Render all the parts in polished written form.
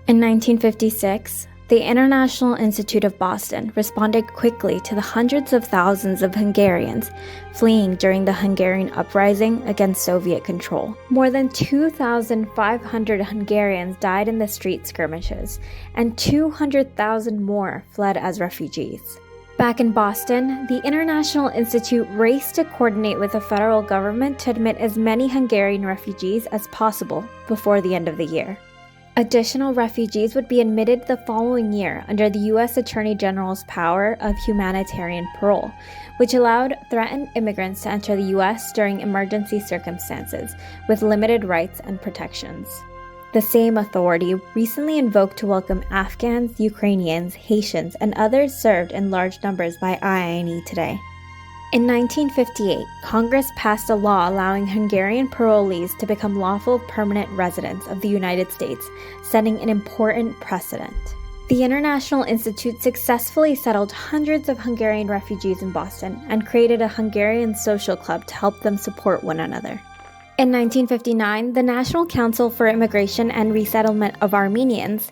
In 1956, the International Institute of Boston responded quickly to the hundreds of thousands of Hungarians fleeing during the Hungarian uprising against Soviet control. More than 2,500 Hungarians died in the street skirmishes, and 200,000 more fled as refugees. Back in Boston, the International Institute raced to coordinate with the federal government to admit as many Hungarian refugees as possible before the end of the year. Additional refugees would be admitted the following year under the U.S. Attorney General's power of humanitarian parole, which allowed threatened immigrants to enter the U.S. during emergency circumstances with limited rights and protections. The same authority recently invoked to welcome Afghans, Ukrainians, Haitians, and others served in large numbers by IINE today. In 1958, Congress passed a law allowing Hungarian parolees to become lawful permanent residents of the United States, setting an important precedent. The International Institute successfully settled hundreds of Hungarian refugees in Boston and created a Hungarian social club to help them support one another. In 1959, the National Council for Immigration and Resettlement of Armenians,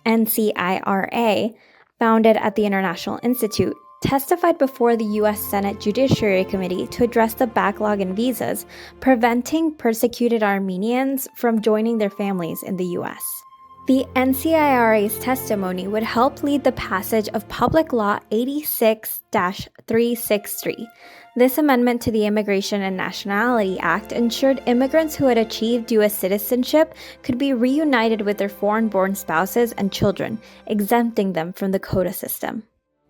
NCIRA, founded at the International Institute, testified before the U.S. Senate Judiciary Committee to address the backlog in visas, preventing persecuted Armenians from joining their families in the U.S. The NCIRA's testimony would help lead the passage of Public Law 86-363. This amendment to the Immigration and Nationality Act ensured immigrants who had achieved U.S. citizenship could be reunited with their foreign-born spouses and children, exempting them from the quota system.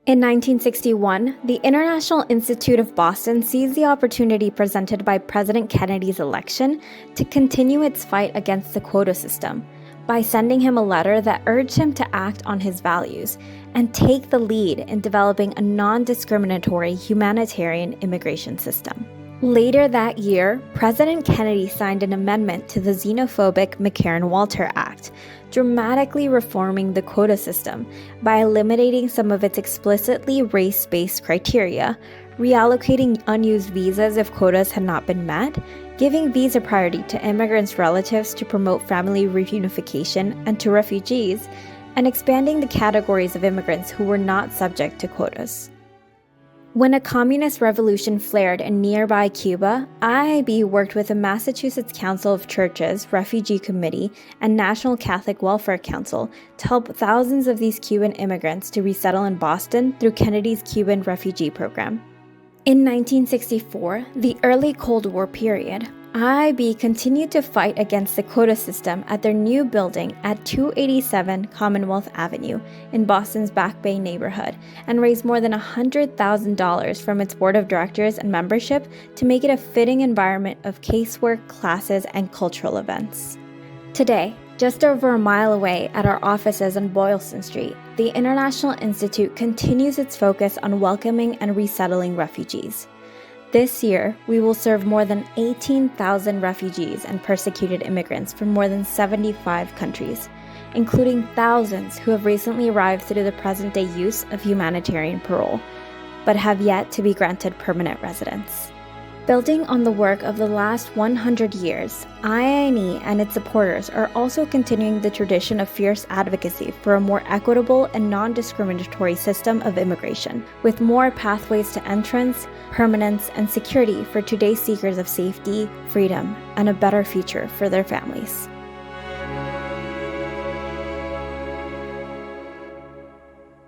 In 1961, the International Institute of Boston seized the opportunity presented by President Kennedy's election to continue its fight against the quota system by sending him a letter that urged him to act on his values and take the lead in developing a non-discriminatory humanitarian immigration system. Later that year, President Kennedy signed an amendment to the xenophobic McCarran-Walter Act, dramatically reforming the quota system by eliminating some of its explicitly race-based criteria, reallocating unused visas if quotas had not been met, giving visa priority to immigrants' relatives to promote family reunification and to refugees, and expanding the categories of immigrants who were not subject to quotas. When a communist revolution flared in nearby Cuba, IIB worked with the Massachusetts Council of Churches Refugee Committee and National Catholic Welfare Council to help thousands of these Cuban immigrants to resettle in Boston through Kennedy's Cuban refugee program. In 1964, the early Cold War period, IIB continued to fight against the quota system at their new building at 287 Commonwealth Avenue in Boston's Back Bay neighborhood and raised more than $100,000 from its board of directors and membership to make it a fitting environment of casework, classes, and cultural events. Today, just over a mile away at our offices on Boylston Street, the International Institute continues its focus on welcoming and resettling refugees. This year, we will serve more than 18,000 refugees and persecuted immigrants from more than 75 countries, including thousands who have recently arrived through the present-day use of humanitarian parole, but have yet to be granted permanent residence. Building on the work of the last 100 years, IINE and its supporters are also continuing the tradition of fierce advocacy for a more equitable and non-discriminatory system of immigration, with more pathways to entrance, permanence, and security for today's seekers of safety, freedom, and a better future for their families.